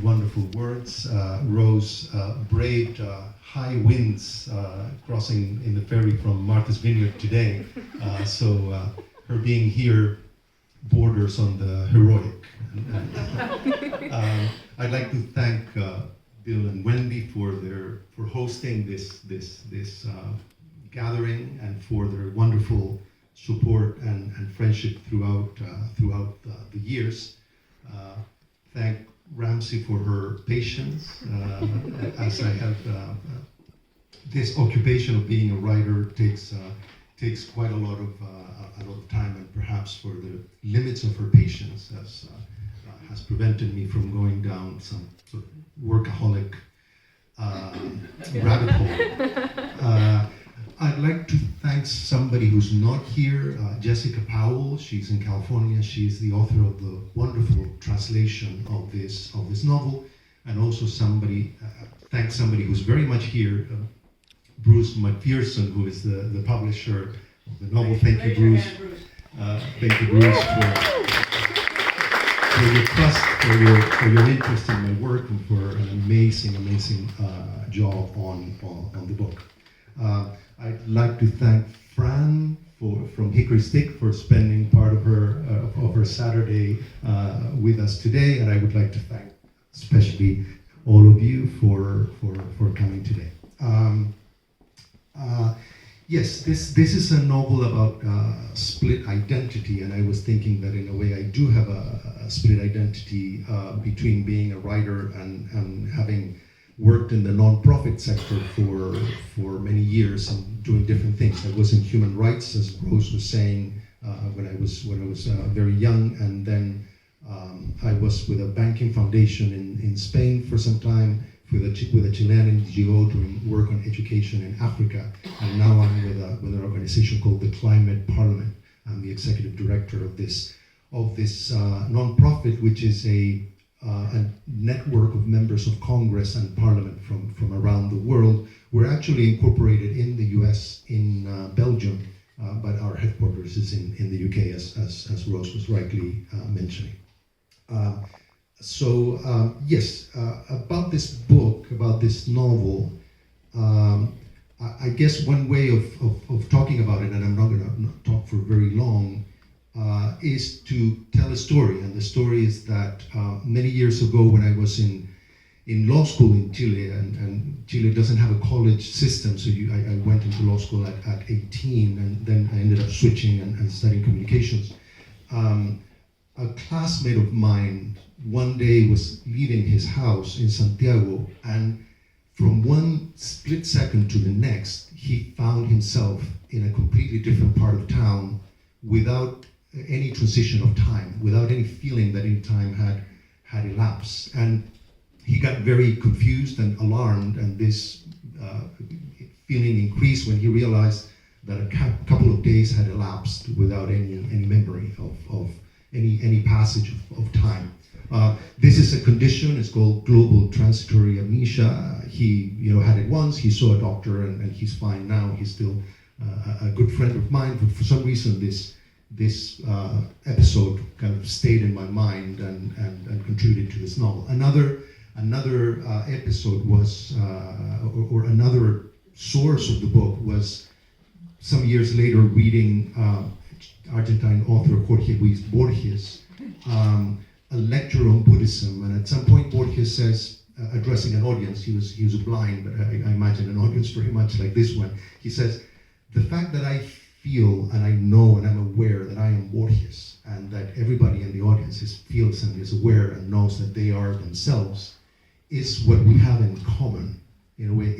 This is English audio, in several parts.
wonderful words. Rose braved high winds crossing in the ferry from Martha's Vineyard today. So her being here borders on the heroic. I'd like to thank Bill and Wendy for hosting this gathering and for their wonderful support and friendship throughout the years. Thank Ramsey for her patience, as I have this occupation of being a writer takes quite a lot of time, and perhaps for the limits of her patience has prevented me from going down some sort of workaholic rabbit hole. I'd like to thank somebody who's not here, Jessica Powell. She's in California. She's the author of the wonderful translation of this novel, and also thank somebody who's very much here, Bruce McPherson, who is the publisher of the novel. Thank you, Bruce. Thank you, Bruce, for your trust, for your interest in my work, and for an amazing job on the book. I'd like to thank Fran from Hickory Stick for spending part of her Saturday with us today, and I would like to thank especially all of you for coming today. Yes, this is a novel about split identity, and I was thinking that in a way I do have a split identity between being a writer and having worked in the non-profit sector for many years and doing different things. I was in human rights, as Rose was saying, when I was very young, and then I was with a banking foundation in Spain for some time, with a Chilean NGO doing work on education in Africa, and now I'm with an organization called the Climate Parliament. I'm the executive director of this non-profit, which is a network of members of Congress and Parliament from around the world. We're actually incorporated in the US, in Belgium, but our headquarters is in the UK, as Rose was rightly mentioning. Yes, about this book, about this novel, I guess one way of talking about it, and I'm not going to talk for very long, is to tell a story. And the story is that many years ago, when I was in law school in Chile, and Chile doesn't have a college system, so I went into law school at 18, and then I ended up switching and studying communications. A classmate of mine one day was leaving his house in Santiago, and from one split second to the next, he found himself in a completely different part of town without any transition of time, without any feeling that any time had elapsed. And he got very confused and alarmed, and this feeling increased when he realized that a couple of days had elapsed without any memory of any passage of time. This is a condition. It's called global transitory amnesia. He had it once. He saw a doctor, and he's fine now. He's still a good friend of mine, but for some reason this episode kind of stayed in my mind and contributed to this novel. Another episode was, or another source of the book was some years later reading Argentine author Jorge Luis Borges, a lecture on Buddhism, and at some point Borges says, addressing an audience, he was blind, but I imagine an audience very much like this one, he says, the fact that I feel and I know and I'm aware that I am Borges, and that everybody in the audience feels and is aware and knows that they are themselves, is what we have in common. In a way,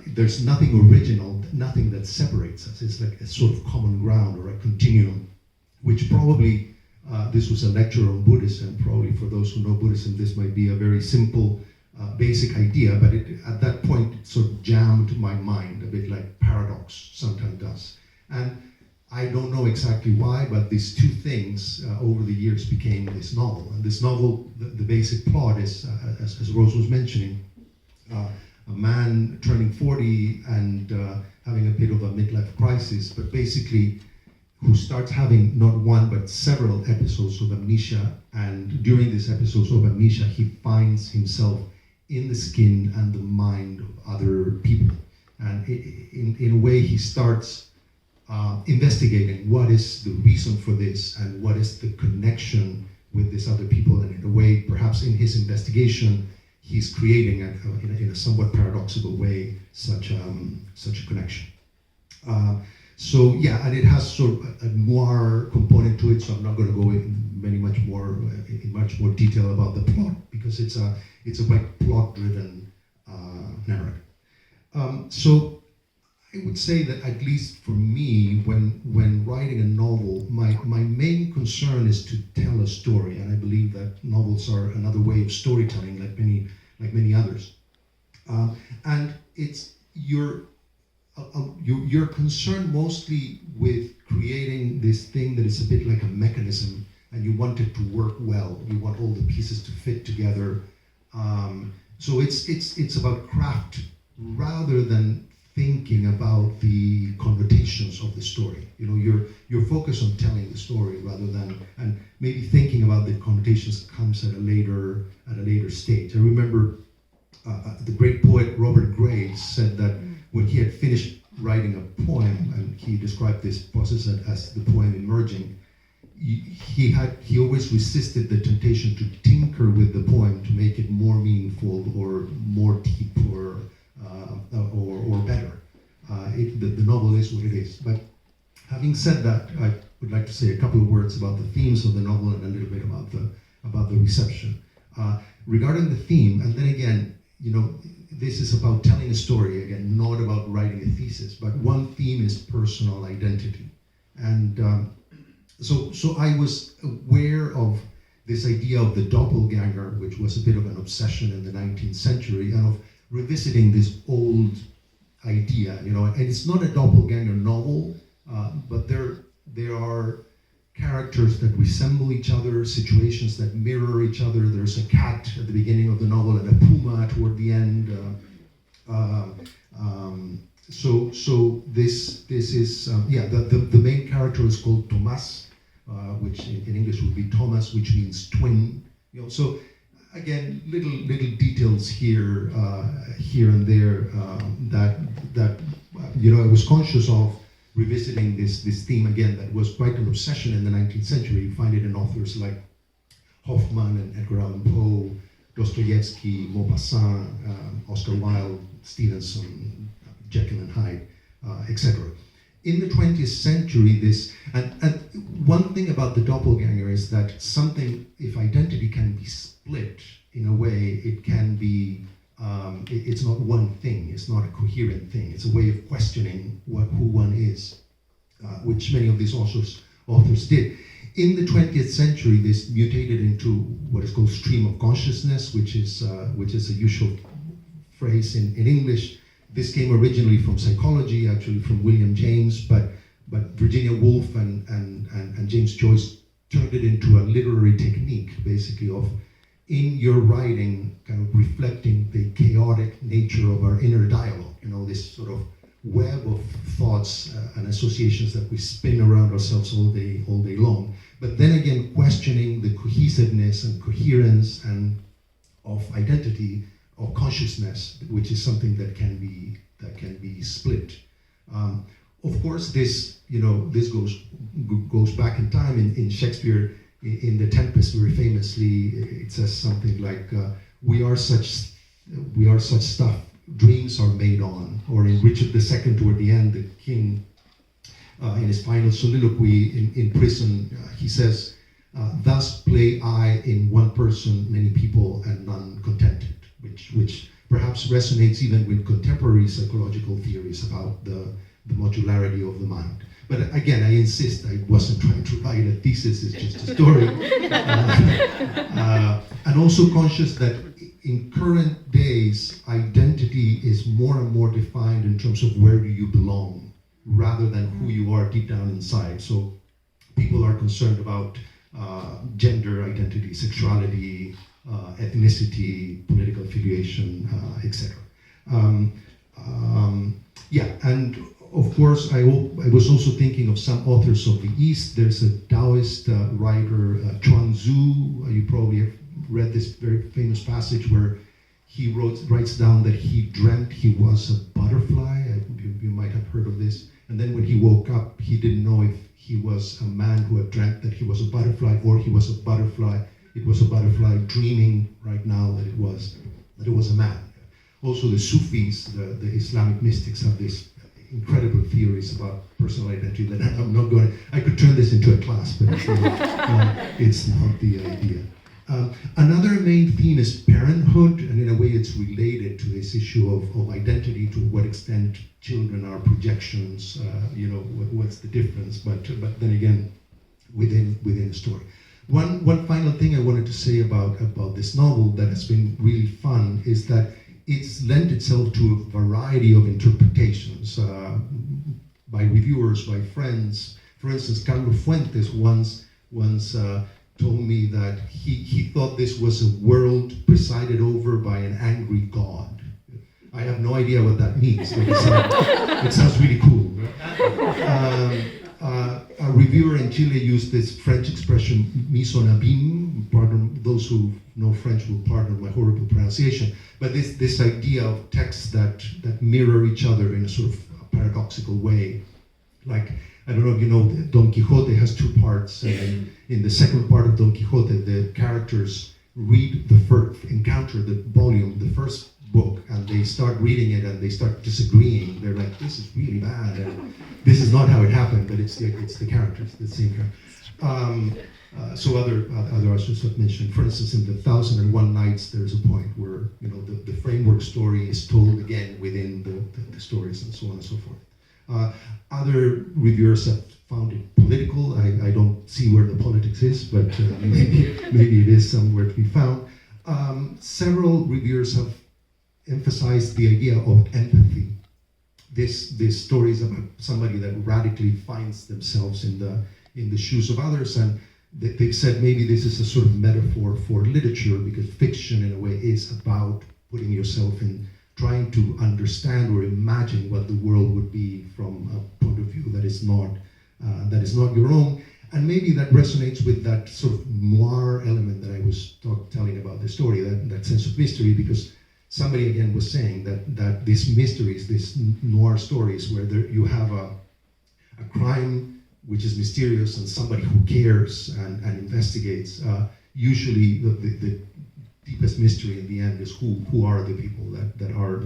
there's nothing original, nothing that separates us. It's like a sort of common ground or a continuum, which probably, this was a lecture on Buddhism. Probably for those who know Buddhism, this might be a very simple, basic idea, but at that point, it sort of jammed my mind, a bit like paradox sometimes does. And I don't know exactly why, but these two things over the years became this novel. And this novel, the basic plot is, as Rose was mentioning, a man turning 40 and having a bit of a midlife crisis, but basically who starts having not one but several episodes of amnesia, and during these episodes of amnesia he finds himself in the skin and the mind of other people, and in a way he starts investigating what is the reason for this and what is the connection with these other people, and in a way perhaps in his investigation he's creating in a somewhat paradoxical way such a connection. So yeah, and it has sort of a noir component to it. So I'm not going to go in much more detail about the plot, because it's a quite plot-driven narrative. So I would say that at least for me, when writing a novel, my main concern is to tell a story, and I believe that novels are another way of storytelling, like many others. And it's you're concerned mostly with creating this thing that is a bit like a mechanism, and you want it to work well. You want all the pieces to fit together. So it's about craft rather than thinking about the connotations of the story. You know, you're focused on telling the story rather than, and maybe thinking about the connotations comes at a later stage. I remember the great poet Robert Graves said that when he had finished writing a poem, and he described this process as the poem emerging, he always resisted the temptation to tinker with the poem to make it more meaningful or more deep or better. The novel is what it is. But having said that, I would like to say a couple of words about the themes of the novel and a little bit about the reception. Regarding the theme, and then again, you know, this is about telling a story, again, not about writing a thesis, but one theme is personal identity. And so I was aware of this idea of the doppelganger, which was a bit of an obsession in the 19th century, and of revisiting this old idea, you know, and it's not a doppelganger novel, but there are characters that resemble each other, situations that mirror each other. There's a cat at the beginning of the novel and a puma toward the end. So this is the main character is called Tomás, which in English would be Thomas, which means twin. You know, so again, little details here and there that you know, I was conscious of revisiting this theme again. That was quite an obsession in the 19th century. You find it in authors like Hoffman and Edgar Allan Poe, Dostoevsky, Maupassant, Oscar Wilde, Stevenson, Jekyll and Hyde, etc. In the 20th century, and one thing about the doppelganger is that something, if identity can be split in a way, it can be, it's not one thing, it's not a coherent thing, it's a way of questioning who one is, which many of these authors did. In the 20th century, this mutated into what is called stream of consciousness, which is a usual phrase in English. This came originally from psychology, actually from William James, but Virginia Woolf and James Joyce turned it into a literary technique, basically, of in your writing kind of reflecting the chaotic nature of our inner dialogue, you know, this sort of web of thoughts and associations that we spin around ourselves all day long. But then again, questioning the cohesiveness and coherence and of identity, of consciousness, which is something that can be split. Of course, this goes back in time. In Shakespeare, in The Tempest, very famously, it says something like, "We are such stuff dreams are made on." Or in Richard II, toward the end, the king, in his final soliloquy in prison, he says, "Thus play I in one person, many people, and none contented," which perhaps resonates even with contemporary psychological theories about the modularity of the mind. But again, I insist, I wasn't trying to write a thesis, it's just a story. And also conscious that in current days, identity is more and more defined in terms of where do you belong, rather than who you are deep down inside. So people are concerned about gender identity, sexuality, ethnicity, political affiliation, etc. And of course, I was also thinking of some authors of the East. There's a Taoist writer, Chuang Tzu. You probably have read this very famous passage where he writes down that he dreamt he was a butterfly. You might have heard of this. And then when he woke up, he didn't know if he was a man who had dreamt that he was a butterfly, or he was a butterfly. It was a butterfly dreaming right now that it was a man. Also, the Sufis, the Islamic mystics, have these incredible theories about personal identity that I'm not going to. I could turn this into a class, but it's not the idea. Another main theme is parenthood, and in a way it's related to this issue of identity, to what extent children are projections, what's the difference, but then again, within the story. One final thing I wanted to say about this novel that has been really fun is that it's lent itself to a variety of interpretations by reviewers, by friends. For instance, Carlos Fuentes once told me that he thought this was a world presided over by an angry god. I have no idea what that means, but it sounds really cool. A reviewer in Chile used this French expression, mise en abîme. Pardon, those who know French will pardon my horrible pronunciation. But this idea of texts that mirror each other in a sort of paradoxical way. Like, I don't know if you know, Don Quixote has two parts. And in the second part of Don Quixote, the characters read encounter the volume, the first book, and they start reading it and they start disagreeing. They're like, this is really bad, and this is not how it happened, but it's the characters, the same characters. So other authors have mentioned, for instance, in the 1001 Nights, there's a point where the framework story is told again within the stories, and so on and so forth. Other reviewers have found it political. I don't see where the politics is, but maybe it is somewhere to be found. Several reviewers have emphasized the idea of empathy. This story is about somebody that radically finds themselves in the shoes of others, and they've said maybe this is a sort of metaphor for literature, because fiction in a way is about putting yourself in, trying to understand or imagine what the world would be from a point of view that is not your own. And maybe that resonates with that sort of noir element that I was telling about the story, that sense of mystery, because somebody again was saying that these mysteries, these noir stories, where you have a crime which is mysterious and somebody who cares and investigates, usually the deepest mystery in the end is who are the people that are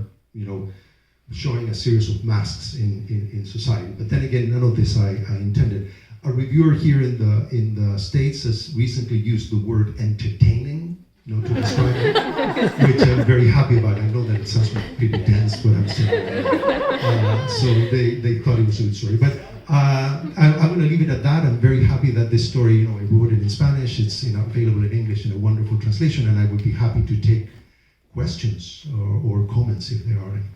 showing a series of masks in society. But then again, none of this I intended. A reviewer here in the States has recently used the word entertaining, to describe it, which I'm very happy about. I know that it sounds pretty dense, what I'm saying. So they thought it was a good story. But I'm going to leave it at that. I'm very happy that this story, I wrote it in Spanish. It's available in English in a wonderful translation, and I would be happy to take questions or comments if there are any.